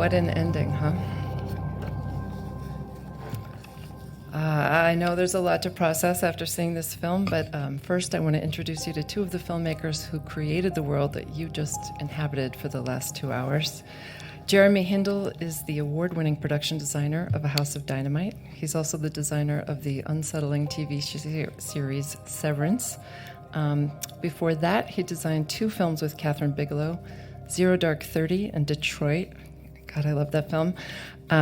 What an ending, huh? I know there's a lot to process after seeing this film, but first I want to introduce you to two of the filmmakers who created the world that you just inhabited for the last 2 hours. Jeremy Hindle is the award-winning production designer of A House of Dynamite. He's also the designer of the unsettling TV series Severance. Before that, he designed 2 films with Kathryn Bigelow, Zero Dark 30 and Detroit. God, I love that film.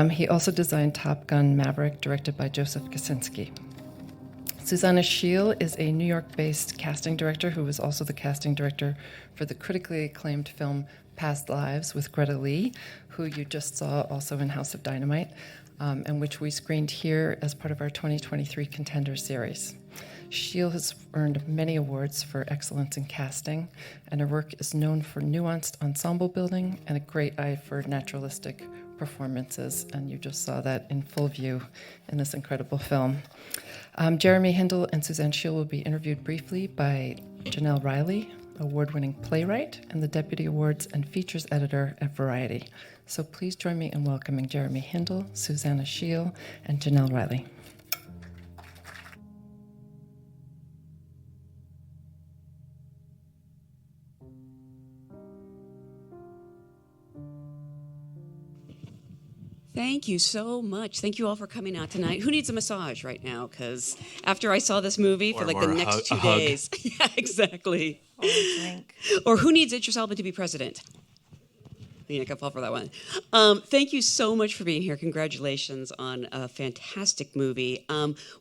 He also designed Top Gun Maverick, directed by Joseph Kosinski. Susanne Scheel is a New York-based casting director who was also the casting director for the critically acclaimed film Past Lives with Greta Lee, who you just saw also in House of Dynamite, and which we screened here as part of our 2023 Contender series. Scheel has earned many awards for excellence in casting, and her work is known for nuanced ensemble building and a great eye for naturalistic performances, and you just saw that in full view in this incredible film. Jeremy Hindle and Susanne Scheel will be interviewed briefly by Jenelle Riley, award-winning playwright and the Deputy Awards and Features Editor at Variety. So please join me in welcoming Jeremy Hindle, Susanne Scheel, and Jenelle Riley. Thank you so much. Thank you all for coming out tonight. Who needs a massage right now? Because after I saw this movie for like the next 2 days. Yeah, exactly. Or a drink. Or who needs Idris Elba to be president? I think I can fall for that one. Thank you so much for being here. Congratulations on a fantastic movie.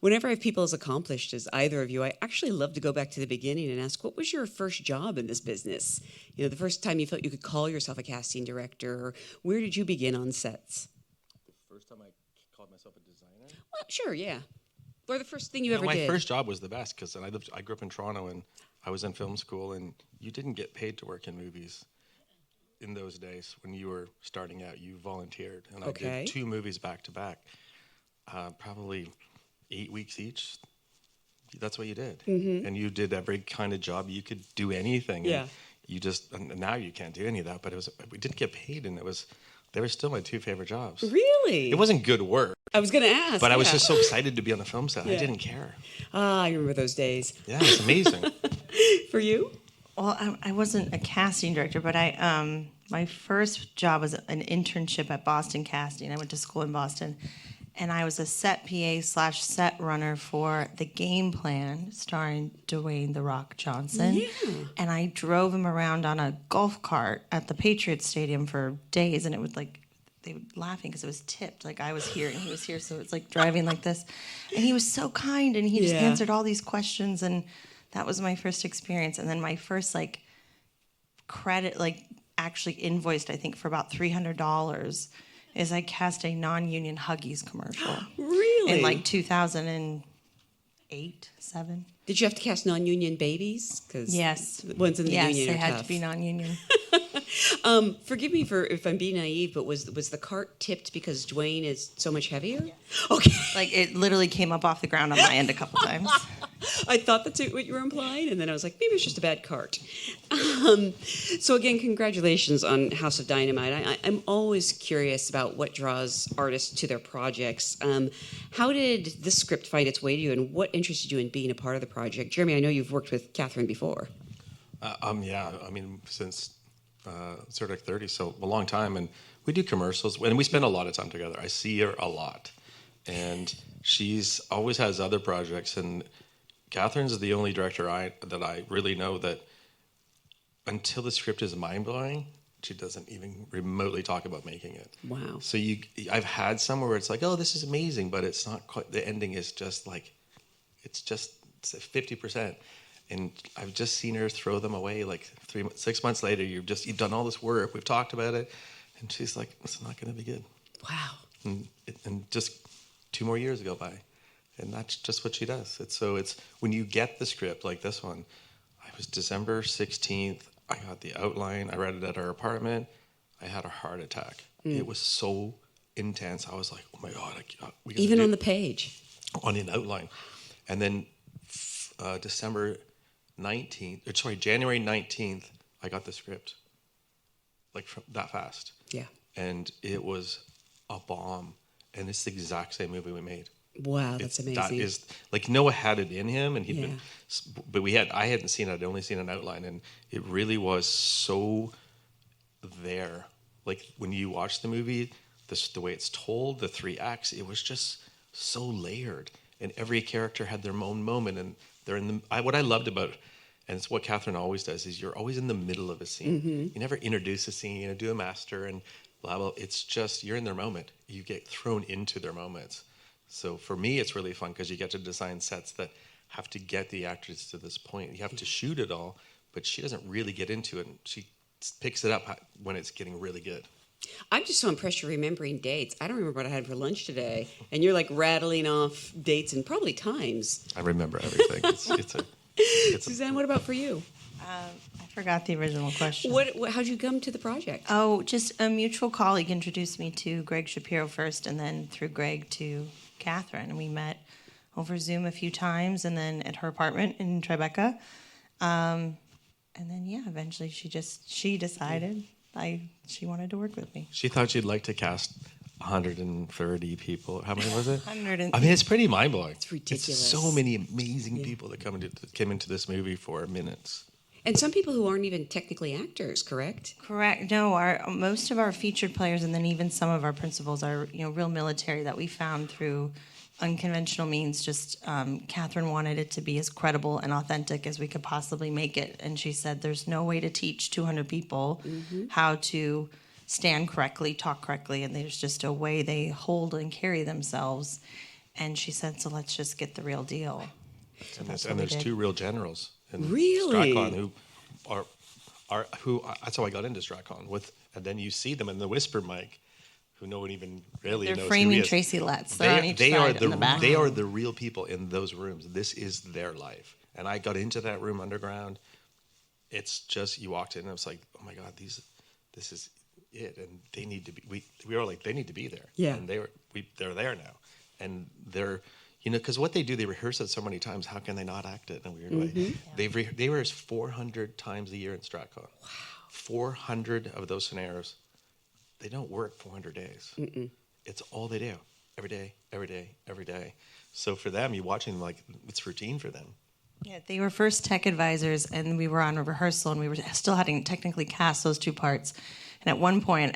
Whenever I have people as accomplished as either of you, I actually love to go back to the beginning and ask, what was your first job in this business? You know, the first time you felt you could call yourself a casting director, or where did you begin on sets? First time I called myself a designer? Well, sure, yeah. Or the first thing you ever my did. My first job was the best because I grew up in Toronto and I was in film school, and you didn't get paid to work in movies in those days. When you were starting out, you volunteered, and I did 2 movies back to back, probably 8 weeks each. That's what you did, and you did every kind of job. You could do anything. Yeah. And now you can't do any of that. But we didn't get paid, and they were still my 2 favorite jobs. Really? It wasn't good work. I was going to ask. But I was just so excited to be on the film set. Yeah. I didn't care. I remember those days. Yeah, it's amazing. For you? Well, I wasn't a casting director, but my first job was an internship at Boston Casting. I went to school in Boston, and I was a set PA/set runner for The Game Plan, starring Dwayne "The Rock" Johnson. Yeah. And I drove him around on a golf cart at the Patriots Stadium for days, and it was like, they were laughing because it was tipped. Like I was here and he was here, so it's like driving like this. And he was so kind, and he just answered all these questions, and that was my first experience. And then my first credit, actually invoiced, I think, for about $300 is I cast a non-union Huggies commercial. Really? In 2008, 7. Did you have to cast non-union babies? Yes. The ones in the union Yes, they are had tough. to be non-union. Forgive me if I'm being naive, but was the cart tipped because Dwayne is so much heavier? Yeah. Okay. It literally came up off the ground on my end a couple times. I thought that's what you were implying, and then I was like, maybe it's just a bad cart. So again, congratulations on House of Dynamite. I'm always curious about what draws artists to their projects. How did this script find its way to you, and what interested you in being a part of the project? Jeremy, I know you've worked with Kathryn before. Yeah, I mean, since Zero Dark 30, so a long time, and we do commercials, and we spend a lot of time together. I see her a lot, and she's always has other projects, and Kathryn's the only director that I really know that until the script is mind-blowing, she doesn't even remotely talk about making it. Wow. So I've had some where it's like, oh, this is amazing, but it's not quite, the ending is just it's 50%. And I've just seen her throw them away 6 months later. You've done all this work. We've talked about it. And she's like, it's not going to be good. Wow. And just 2 more years go by. And that's just what she does. It's when you get the script like this one, I was December 16th. I got the outline. I read it at our apartment. I had a heart attack. It was so intense. I was like, oh my God. We gotta Even on the page? On an outline. And then January 19th, I got the script. From that fast. Yeah. and it was a bomb. And it's the exact same movie we made. Wow, that's amazing. That is, like, Noah had it in him, and he'd Yeah. been, but I hadn't seen it. I'd only seen an outline, and it really was so there. Like, when you watch the movie, the way it's told, the 3 acts, it was just so layered, and every character had their own moment, and they're in the. What I loved about, and it's what Kathryn always does, is you're always in the middle of a scene. Mm-hmm. You never introduce a scene, do a master, and blah blah. It's just you're in their moment. You get thrown into their moments. So for me, it's really fun because you get to design sets that have to get the actors to this point. You have to shoot it all, but she doesn't really get into it. And she picks it up when it's getting really good. I'm just so impressed you're remembering dates. I don't remember what I had for lunch today, and you're like rattling off dates and probably times. I remember everything. Susanne, what about for you? I forgot the original question. How'd you come to the project? Oh, just a mutual colleague introduced me to Greg Shapiro first, and then through Greg to Kathryn. And we met over Zoom a few times, and then at her apartment in Tribeca. And then, eventually she decided she wanted to work with me. She thought she'd like to cast 130 people. How many was it? 100. I mean, it's pretty mind-blowing. It's ridiculous. It's so many amazing people that came into this movie for minutes. And some people who aren't even technically actors, correct? Correct. No, most of our featured players, and then even some of our principals are real military that we found through unconventional means. Just Kathryn wanted it to be as credible and authentic as we could possibly make it, and she said, "There's no way to teach 200 people how to stand correctly, talk correctly, and there's just a way they hold and carry themselves." And she said, "So let's just get the real deal." So And there's 2 real generals in Really? StratCon who that's how I got into StratCon and then you see them in the whisper mic, who no one even really They're knows who framing he is. Tracy Letts. They're on each They side are in the back. They are the real people in those rooms. This is their life. And I got into that room underground. It's just, you walked in and I was like, oh my God, this is it. And they need to be, we were like, they need to be there. Yeah. And they're there now. And they're, because what they do, they rehearse it so many times. How can they not act it in a weird way? Yeah. They rehearse 400 times a year in StratCon. Wow. 400 of those scenarios. They don't work 400 days. Mm-mm. It's all they do. Every day, every day, every day. So for them, you're watching them like it's routine for them. Yeah, they were first tech advisors, and we were on a rehearsal, and we were still hadn't technically cast those 2 parts. And at one point,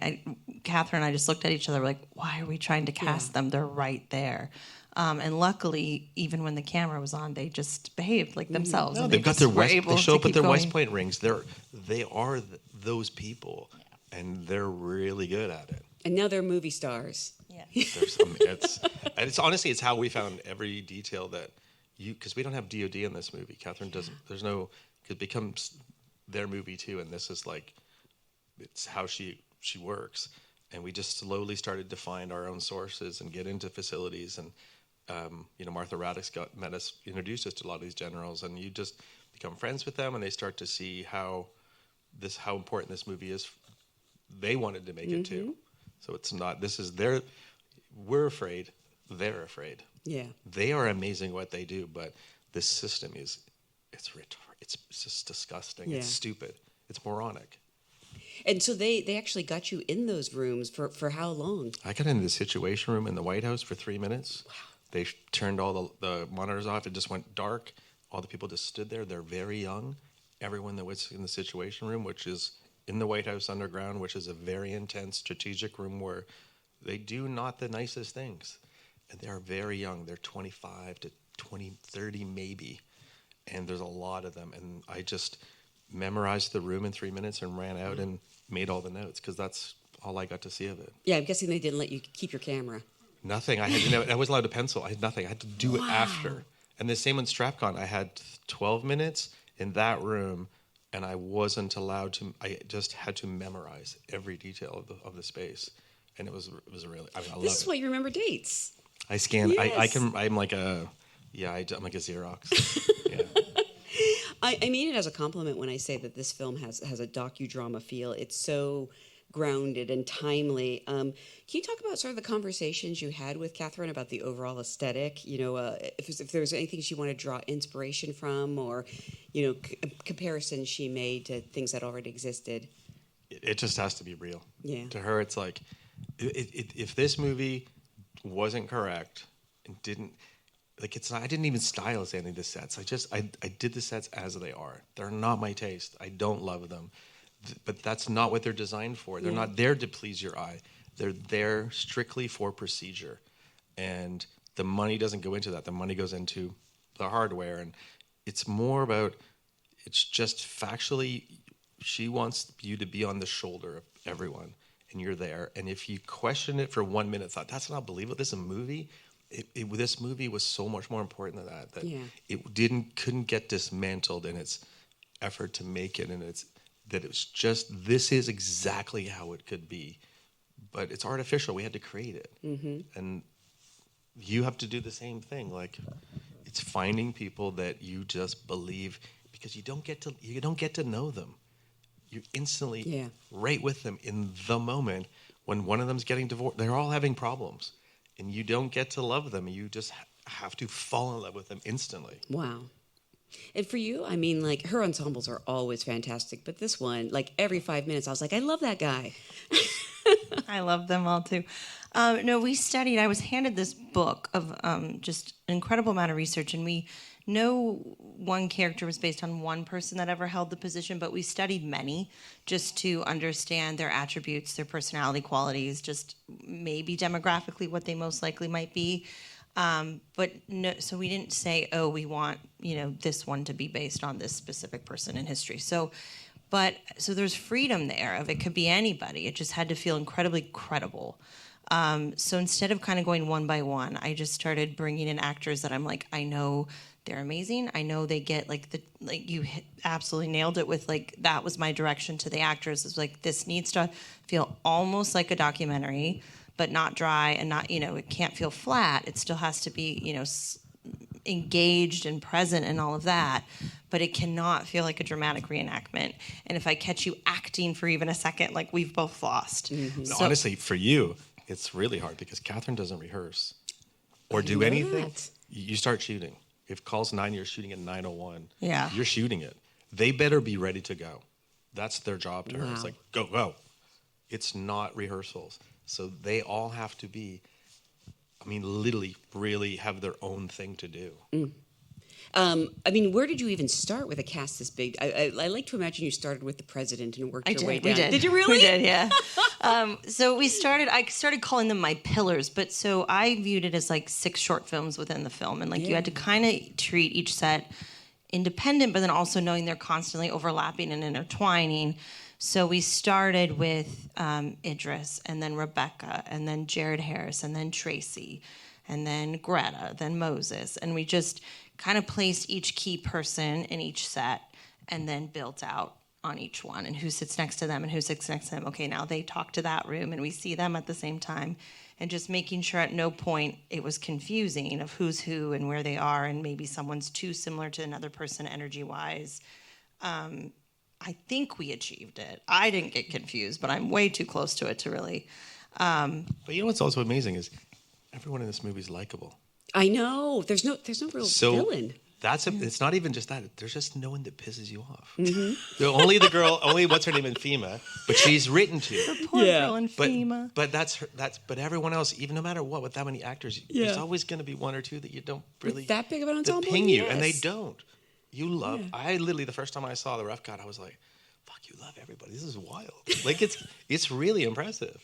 Kathryn and I just looked at each other like, why are we trying to cast them? They're right there. And luckily, even when the camera was on, they just behaved like themselves. No, and they've got their they show up with their West going. Point rings. They are those people, and they're really good at it. And now they're movie stars. Yeah. It's honestly, it's how we found every detail that because we don't have DOD in this movie. Kathryn doesn't. There's no. It becomes their movie too, and this is like, it's how she works, and we just slowly started to find our own sources and get into facilities, and Martha Raddick's introduced us to a lot of these generals, and you just become friends with them, and they start to see how important this movie is. They wanted to make it too, so it's not. This is we're afraid, they're afraid. Yeah, they are amazing what they do, but this system it's just disgusting. Yeah. It's stupid. It's moronic. and so they actually got you in those rooms for how long? I got into the Situation Room in the White House for 3 minutes. Wow. They turned all the monitors off. It just went dark. All the people just stood there. They're very young. Everyone that was in the Situation Room, which is in the White House underground, which is a very intense strategic room where they do not the nicest things. And they're very young. They're 25 to 30 maybe. And there's a lot of them. And I just memorized the room in 3 minutes and ran out and made all the notes because that's all I got to see of it. Yeah, I'm guessing they didn't let you keep your camera. Nothing. I wasn't allowed to pencil. I had nothing. I had to do it after. And the same on StrapCon. I had 12 minutes in that room, and I wasn't allowed to. I just had to memorize every detail of the space, and it was really. I love it. This is why you remember dates. I scan. Yes. I'm like a. Yeah, I'm like a Xerox. Yeah. I mean it as a compliment when I say that this film has a docudrama feel. It's so grounded and timely. Can you talk about sort of the conversations you had with Kathryn about the overall aesthetic? If there was anything she wanted to draw inspiration from, or comparisons she made to things that already existed. it just has to be real. Yeah. To her, it's like, if this movie wasn't correct and didn't, like, it's not, I didn't even stylist any of the sets. I did the sets as they are. They're not my taste. I don't love them. But that's not what they're designed for. They're not there to please your eye. They're there strictly for procedure. And the money doesn't go into that. The money goes into the hardware. And it's more about, it's just factually, she wants you to be on the shoulder of everyone. And you're there. And if you question it for 1 minute, thought, that's not believable, this is a movie. This movie was so much more important than that. That it couldn't get dismantled in its effort to make it. And it's this is exactly how it could be. But it's artificial. We had to create it. Mm-hmm. And you have to do the same thing. Like, it's finding people that you just believe, because you don't get to know them. You're instantly right with them in the moment. When one of them's getting divorced, they're all having problems. And you don't get to love them. You just have to fall in love with them instantly. Wow. And for you, I mean, like, her ensembles are always fantastic. But this one, like, every 5 minutes, I was like, I love that guy. I love them all, too. No, we studied. I was handed this book of just an incredible amount of research. And we know one character was based on one person that ever held the position, but we studied many just to understand their attributes, their personality qualities, just maybe demographically what they most likely might be. But no, so we didn't say, oh, we want, this one to be based on this specific person in history. So there's freedom there of it could be anybody. It just had to feel incredibly credible. So instead of kind of going one by one, I just started bringing in actors that I'm like, I know they're amazing. I know they get you absolutely nailed it with that was my direction to the actors. Is like, this needs to feel almost like a documentary, but not dry and not, it can't feel flat. It still has to be, engaged and present and all of that, but it cannot feel like a dramatic reenactment. And if I catch you acting for even a second, we've both lost. Mm-hmm. So, honestly, for you, it's really hard because Kathryn doesn't rehearse or do anything. You start shooting. If calls 9, you're shooting at 9:01. Yeah. You're shooting it. They better be ready to go. That's their job to her. Wow. It's like, go. It's not rehearsals. So they all have to be, literally really have their own thing to do. Where did you even start with a cast this big? I like to imagine you started with the president and worked your way down. We did. Did you really? We did, yeah. So I started calling them my pillars, but so I viewed it as 6 short films within the film. And you had to kind of treat each set independent, but then also knowing they're constantly overlapping and intertwining. So we started with Idris, and then Rebecca, and then Jared Harris, and then Tracy, and then Greta, then Moses. And we just kind of placed each key person in each set and then built out on each one and who sits next to them and who sits next to them. Okay, now they talk to that room and we see them at the same time. And just making sure at no point it was confusing of who's who and where they are, and maybe someone's too similar to another person energy-wise. I think we achieved it. I didn't get confused, but I'm way too close to it to really. But you know what's also amazing is everyone in this movie is likable. I know. There's no real villain. It's not even just that. There's just no one that pisses you off. Mm-hmm. Only what's her name in FEMA, but she's written to. The poor girl in FEMA. But but everyone else, even no matter what, with that many actors, there's always going to be one or two that you don't really. With that big of an ensemble, ping you, and they don't. You love. Yeah. I literally the first time I saw the rough cut, I was like, "Fuck, you love everybody. This is wild. It's really impressive."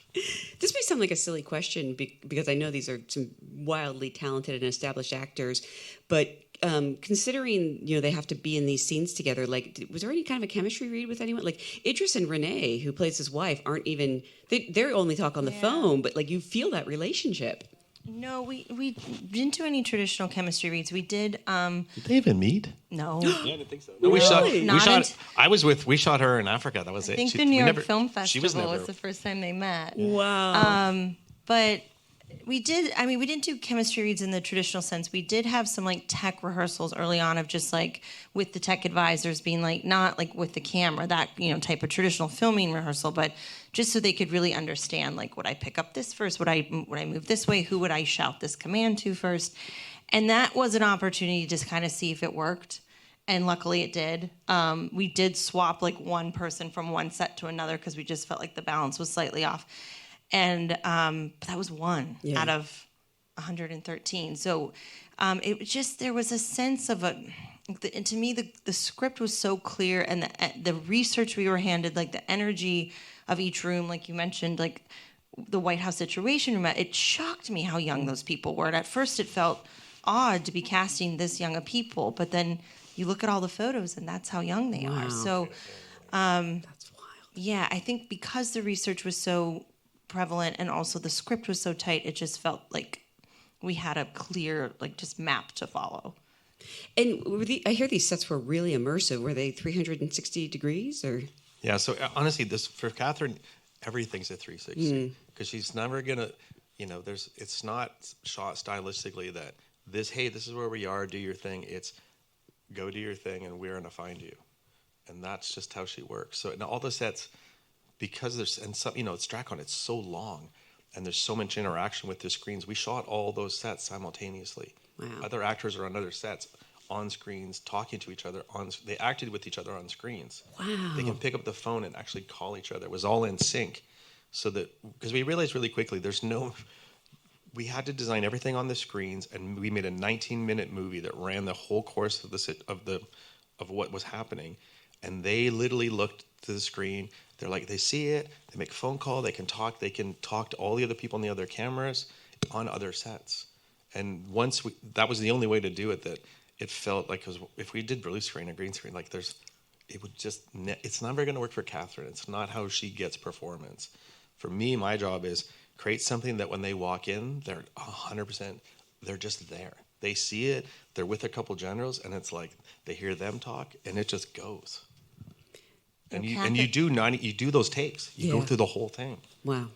This may sound like a silly question because I know these are some wildly talented and established actors, but considering they have to be in these scenes together, was there any kind of a chemistry read with anyone? Idris and Renee, who plays his wife, aren't even they only talk on the phone, but you feel that relationship. No, we didn't do any traditional chemistry reads. We did. Did they even meet? No. Yeah, I didn't think so. No, we shot. We shot her in Africa. That was it. I think the New York Film Festival was the first time they met. Wow. But we did. We didn't do chemistry reads in the traditional sense. We did have some tech rehearsals early on of just with the tech advisors being not with the camera, that type of traditional filming rehearsal, but just so they could really understand would I pick up this first? Would I move this way? Who would I shout this command to first? And that was an opportunity to just kind of see if it worked. And luckily it did. We did swap like one person from one set to another because we just felt like the balance was slightly off. And but that was one out of 113. So it was just, there was a sense of and to me, the script was so clear, and the research we were handed, like the energy of each room, like you mentioned, like the White House Situation Room, it shocked me how young those people were. And at first it felt odd to be casting this young of people, but then you look at all the photos and that's how young they are. So That's wild. yeah, I think because the research was so prevalent and also the script was so tight, it just felt like we had a clear, like, just map to follow. And I hear these sets were really immersive. Were they 360 degrees or? Yeah, so honestly, this for Kathryn, everything's a 360 because she's never gonna, it's not shot stylistically that this is where we are, do your thing. It's go do your thing, and we're gonna find you, and that's just how she works. So in all the sets, because there's it's Stracon, it's so long, and there's so much interaction with the screens. We shot all those sets simultaneously. Wow. Other actors are on other sets, on screens, talking to each other. They acted with each other on screens. Wow. They can pick up the phone and actually call each other. It was all in sync. So that, because we realized really quickly, we had to design everything on the screens, and we made a 19-minute movie that ran the whole course of what was happening. And they literally looked to the screen. They're like, they see it, they make a phone call, they can talk to all the other people on the other cameras on other sets. And that was the only way to do it, that it felt like, because if we did blue screen or green screen, like it's never going to work for Kathryn. It's not how she gets performance. For me, my job is create something that when they walk in, they're 100%, they're just there. They see it, they're with a couple generals, and it's like they hear them talk, and it just goes. And you do those takes. You go through the whole thing. Wow.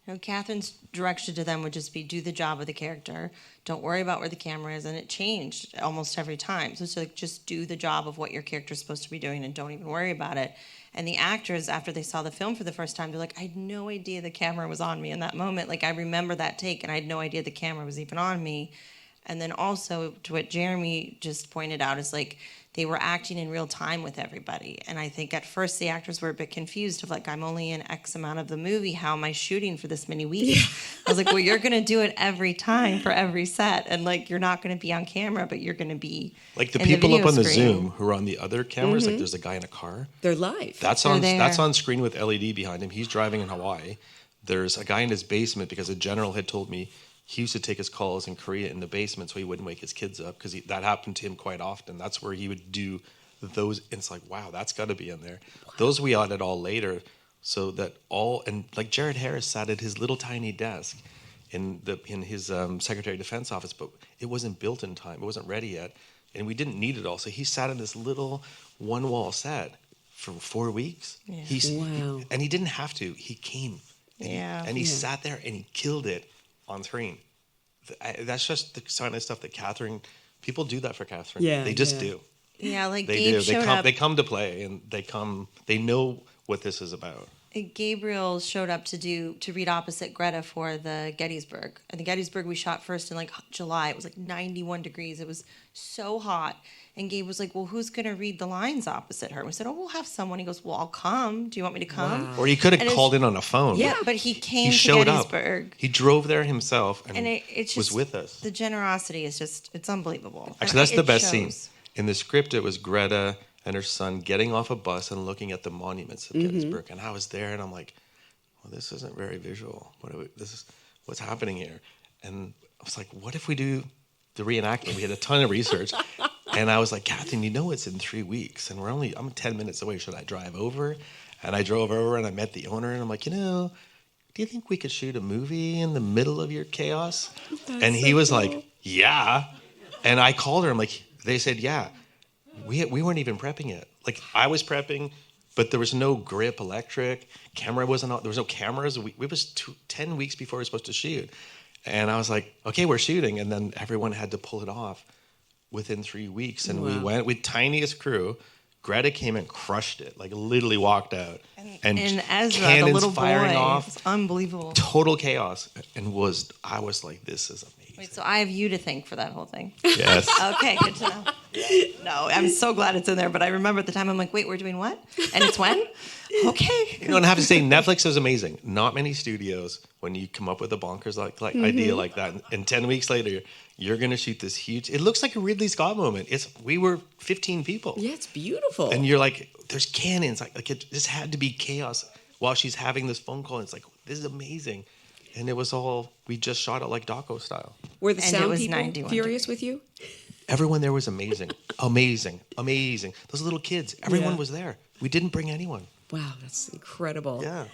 Kathryn's direction to them would just be do the job of the character. Don't worry about where the camera is. And it changed almost every time. So it's like, just do the job of what your character's supposed to be doing and don't even worry about it. And the actors, after they saw the film for the first time, they're like, I had no idea the camera was on me in that moment. Like, I remember that take and I had no idea the camera was even on me. And then also, to what Jeremy just pointed out, is like they were acting in real time with everybody. And I think at first the actors were a bit confused of like, I'm only in X amount of the movie. How am I shooting for this many weeks? Yeah. I was like, well, you're going to do it every time for every set. And like, you're not going to be on camera, but you're going to be like the people up on the Zoom who are on the other cameras. Like there's a guy in a car. They're live. That's on screen with LED behind him. He's driving in Hawaii. There's a guy in his basement because a general had told me he used to take his calls in Korea in the basement so he wouldn't wake his kids up, because that happened to him quite often. That's where he would do those. It's like, wow, that's got to be in there. Wow. Those we added all later, so that and like Jared Harris sat at his little tiny desk in his Secretary of Defense office, but it wasn't built in time. It wasn't ready yet, and we didn't need it all. So he sat in this little one-wall set for 4 weeks. Yeah. Wow. And he didn't have to. He came. And he sat there and he killed it on screen. That's just the kind of stuff that Kathryn, people do that for Kathryn. Yeah, they just do. Yeah, like they Gabe do. showed up. They come to play, and they know what this is about. Gabriel showed up to read opposite Greta for the Gettysburg. And the Gettysburg we shot first in like July. It was like 91 degrees. It was so hot. And Gabe was like, well, who's going to read the lines opposite her? And we said, oh, we'll have someone. He goes, well, I'll come. Do you want me to come? Wow. Or he could have called in on a phone. Yeah, but he came to Gettysburg. Up. He drove there himself and it's was with us. The generosity is just, it's unbelievable. Actually, that's the best scene. In the script, it was Greta and her son getting off a bus and looking at the monuments of Gettysburg. And I was there, and I'm like, well, this isn't very visual. What's happening here? And I was like, what if we do the reenactment? We had a ton of research. And I was like, Kathryn, it's in 3 weeks, and I'm 10 minutes away. Should I drive over? And I drove over, and I met the owner, and I'm like, do you think we could shoot a movie in the middle of your chaos? And he was like, yeah. And I called her. I'm like, they said, yeah. We weren't even prepping it. Like, I was prepping, but there was no grip electric. Camera wasn't on. There was no cameras. It was 10 weeks before we were supposed to shoot. And I was like, okay, we're shooting. And then everyone had to pull it off within 3 weeks. And we went with tiniest crew. Greta came and crushed it, like literally walked out. And Ezra, the little boy, off, it's unbelievable. Total chaos. And I was like, this is amazing. Wait, so I have you to thank for that whole thing. Yes. Okay, good to know. No, I'm so glad it's in there. But I remember at the time, I'm like, wait, we're doing what? And it's when? Okay. You know, and I have to say, Netflix is amazing. Not many studios, when you come up with a bonkers idea like that, and 10 weeks later, you're going to shoot this huge. It looks like a Ridley Scott moment. We were 15 people. Yeah, it's beautiful. And you're like, there's cannons. This had to be chaos while she's having this phone call. And it's like, this is amazing. And it was all, we just shot it like doco style. Were the And sound it was people 91 furious with you? Everyone there was amazing. Amazing. Those little kids, everyone Yeah. was there. We didn't bring anyone. Wow, that's incredible. Yeah.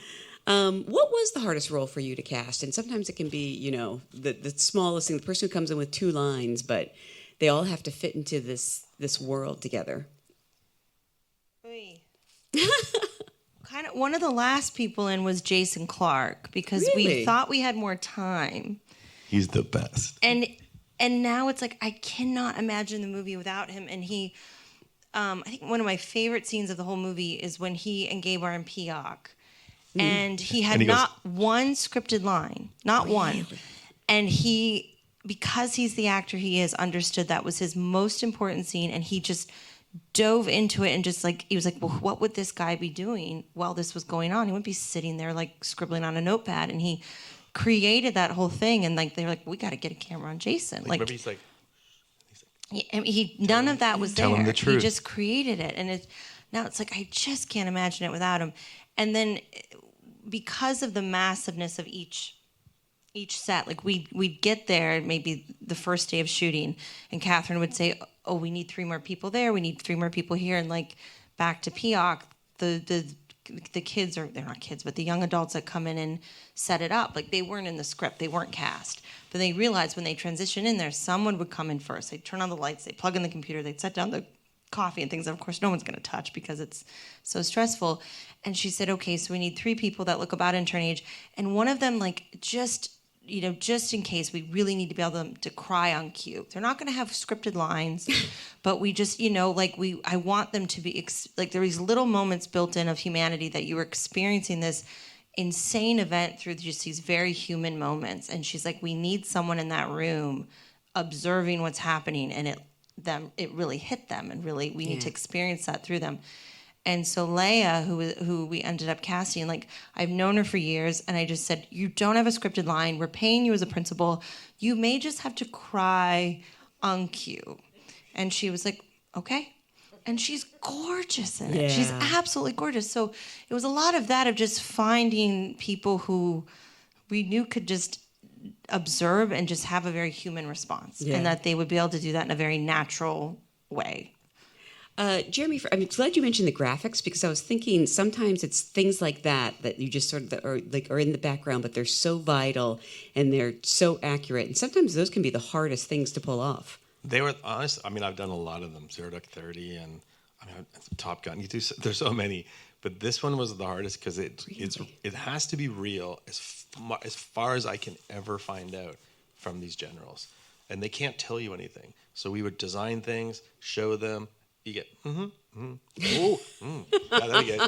What was the hardest role for you to cast? And sometimes it can be, the smallest thing, the person who comes in with 2 lines, but they all have to fit into this world together. Kind of one of the last people in was Jason Clarke because Really? we thought we had more time. He's the best. And now it's like I cannot imagine the movie without him. And he, I think one of my favorite scenes of the whole movie is when he and Gabe are in Peoc, and he had And he goes, not one scripted line, not one. And he, because he's the actor he is, understood that was his most important scene, and he just dove into it and just like he was like, well, what would this guy be doing while this was going on? He wouldn't be sitting there like scribbling on a notepad, and he created that whole thing. And like they were like, we got to get a camera on Jason. Like remember, he's like, none of that was there. Tell him the truth. He just created it, and now it's like I just can't imagine it without him. And then because of the massiveness of each set, like we'd get there maybe the first day of shooting, and Kathryn would say, oh, we need 3 more people there, we need 3 more people here, and like back to Peoc, the kids, or they're not kids, but the young adults that come in and set it up, like they weren't in the script, they weren't cast, but they realized when they transitioned in there, someone would come in first, they'd turn on the lights, they'd plug in the computer, they'd set down the coffee and things that of course no one's going to touch because it's so stressful. And she said, okay, so we need 3 people that look about intern age, and one of them like just in case, we really need to be able to cry on cue. They're not going to have scripted lines, but we just, I want them to be, like there are these little moments built in of humanity that you were experiencing this insane event through just these very human moments. And she's like, we need someone in that room observing what's happening, and it really hit them, and really we need to experience that through them. And so Leia, who we ended up casting, like I've known her for years, and I just said, you don't have a scripted line. We're paying you as a principal. You may just have to cry on cue. And she was like, okay. And she's gorgeous in it. She's absolutely gorgeous. So it was a lot of that, of just finding people who we knew could just observe and just have a very human response, and that they would be able to do that in a very natural way. Jeremy, I'm glad you mentioned the graphics, because I was thinking sometimes it's things like that you just sort of are in the background, but they're so vital and they're so accurate. And sometimes those can be the hardest things to pull off. They were honest. I mean, I've done a lot of them, 0 Dark 30, and Top Gun. There's so many, but this one was the hardest because it has to be real as far as I can ever find out from these generals, and they can't tell you anything. So we would design things, show them. You get, yeah, there you go.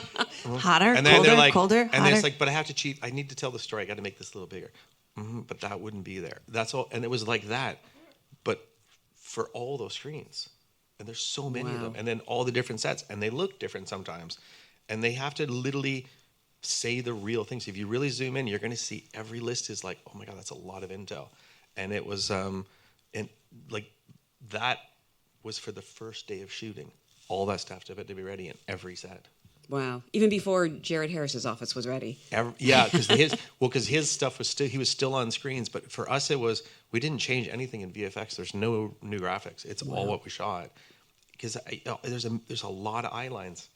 Hotter, and then colder, they're like, colder, and hotter. it's like, but I have to cheat. I need to tell the story. I got to make this a little bigger. But that wouldn't be there. That's all. And it was like that, but for all those screens, and there's so many of them, and then all the different sets, and they look different sometimes, and they have to literally say the real things. If you really zoom in, you're going to see every list is like, oh my God, that's a lot of intel. And it was, and like that was for the first day of shooting. All that stuff had to be ready in every set. Wow! Even before Jared Harris's office was ready. Because his stuff was he was still on screens. But for us, it was, we didn't change anything in VFX. There's no new graphics. It's all what we shot. Because there's a lot of eye lines.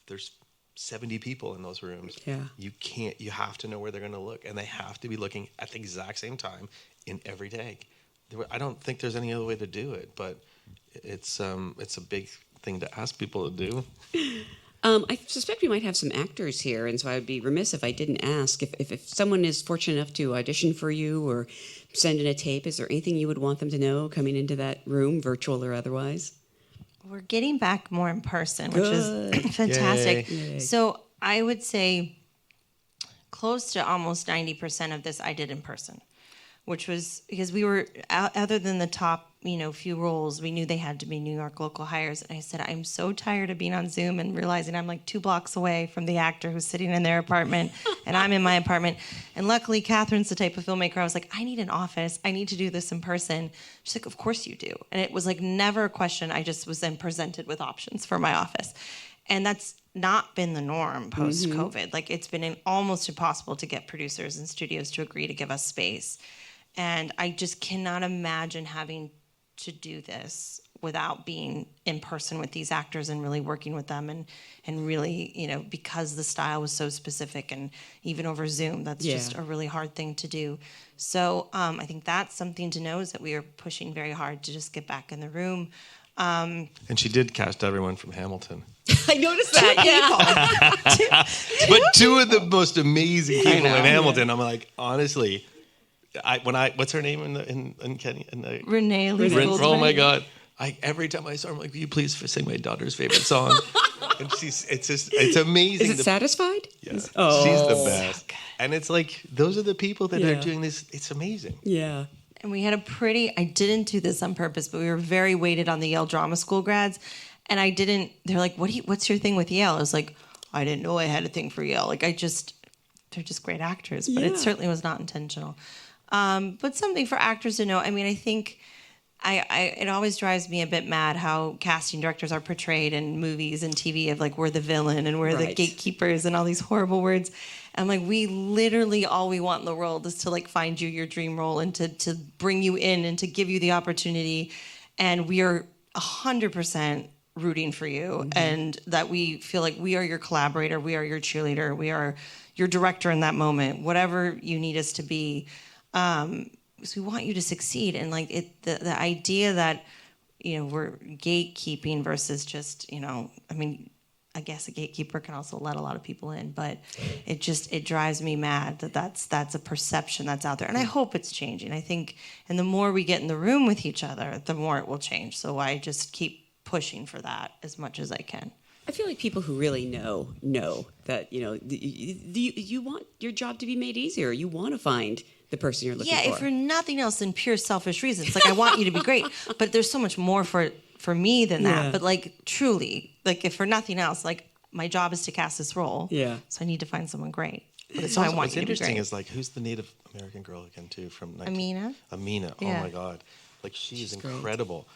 There's 70 people in those rooms. Yeah. You have to know where they're going to look, and they have to be looking at the exact same time in every take. I don't think there's any other way to do it, but it's a big thing to ask people to do. I suspect we might have some actors here, and so I would be remiss if I didn't ask if someone is fortunate enough to audition for you or send in a tape, is there anything you would want them to know coming into that room, virtual or otherwise? We're getting back more in person, which is fantastic. Yay. So I would say close to almost 90% of this I did in person. which was because we were other than the top, few roles, we knew they had to be New York local hires. And I said, I'm so tired of being on Zoom and realizing I'm like 2 blocks away from the actor who's sitting in their apartment and I'm in my apartment. And luckily, Kathryn's the type of filmmaker. I was like, I need an office. I need to do this in person. She's like, of course you do. And it was like never a question. I just was then presented with options for my office. And that's not been the norm post-COVID. Like it's been almost impossible to get producers and studios to agree to give us space. And I just cannot imagine having to do this without being in person with these actors and really working with them and really, because the style was so specific and even over Zoom, that's just a really hard thing to do. So I think that's something to know is that we are pushing very hard to just get back in the room. And she did cast everyone from Hamilton. I noticed that, But 2 of the most amazing people in Hamilton, I'm like, honestly... what's her name in Kenya? Renee Lee. Oh my God! Every time I saw her, I'm like, will you please sing my daughter's favorite song? And it's amazing. Is it Satisfied? Yeah, she's the best. So and it's like those are the people that are doing this. It's amazing. Yeah. And we had I didn't do this on purpose, but we were very weighted on the Yale Drama School grads, and they're like, what's your thing with Yale? I was like, I didn't know I had a thing for Yale. Like they're just great actors, but it certainly was not intentional. But something for actors to know. I mean, I think it always drives me a bit mad how casting directors are portrayed in movies and TV of like we're the villain and we're the gatekeepers and all these horrible words. And like we literally all we want in the world is to like find you your dream role and to bring you in and to give you the opportunity. And we are 100% rooting for you and that we feel like we are your collaborator, we are your cheerleader, we are your director in that moment, whatever you need us to be. Because we want you to succeed, and like the idea that we're gatekeeping versus just I guess a gatekeeper can also let a lot of people in, but it drives me mad that's a perception that's out there, and I hope it's changing. I think, and the more we get in the room with each other, the more it will change. So I just keep pushing for that as much as I can. I feel like people who really know that you want your job to be made easier. You want to find the person you're looking for. Yeah, if for nothing else than pure selfish reasons. Like I want you to be great, but there's so much more for me than that. Yeah. But like truly, like if for nothing else, like my job is to cast this role. Yeah. So I need to find someone great. But What's interesting is like who's the Native American girl again too from Amina. Amina. Yeah. Oh my God, like she's incredible.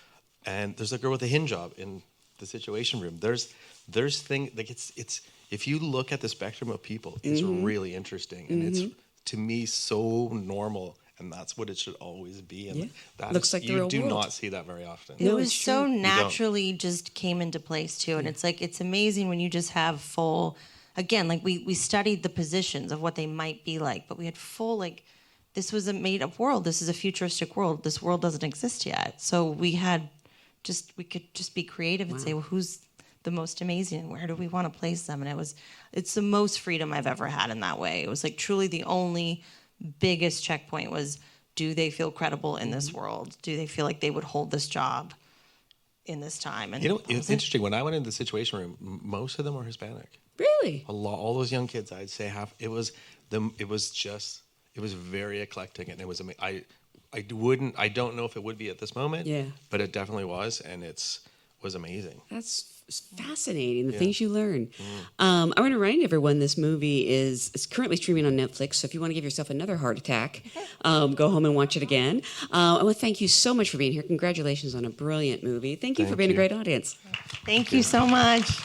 Great. And there's a girl with a hinge job in the Situation Room. There's things like it's if you look at the spectrum of people, it's really interesting and it's to me so normal. And that's what it should always be. And that looks like the real world. You do not see that very often. It was so naturally just came into place too. And it's like, it's amazing when you just have full, again, like we studied the positions of what they might be like, but we had full, like, this was a made up world. This is a futuristic world. This world doesn't exist yet. So we could just be creative and say, well, who's the most amazing and where do we want to place them? And it's the most freedom I've ever had in that way. It was like truly the only biggest checkpoint was, do they feel credible in this world? Do they feel like they would hold this job in this time? And it's interesting. When I went into the Situation Room, most of them were Hispanic. Really? All those young kids, I'd say half. It was very eclectic, and it was. I don't know if it would be at this moment. Yeah. But it definitely was, and was amazing. That's fascinating, the things you learn. I want to remind everyone this movie is currently streaming on Netflix, so if you want to give yourself another heart attack, go home and watch it again. I want to thank you so much for being here. Congratulations on a brilliant movie. Thank you for being a great audience. Thank you so much.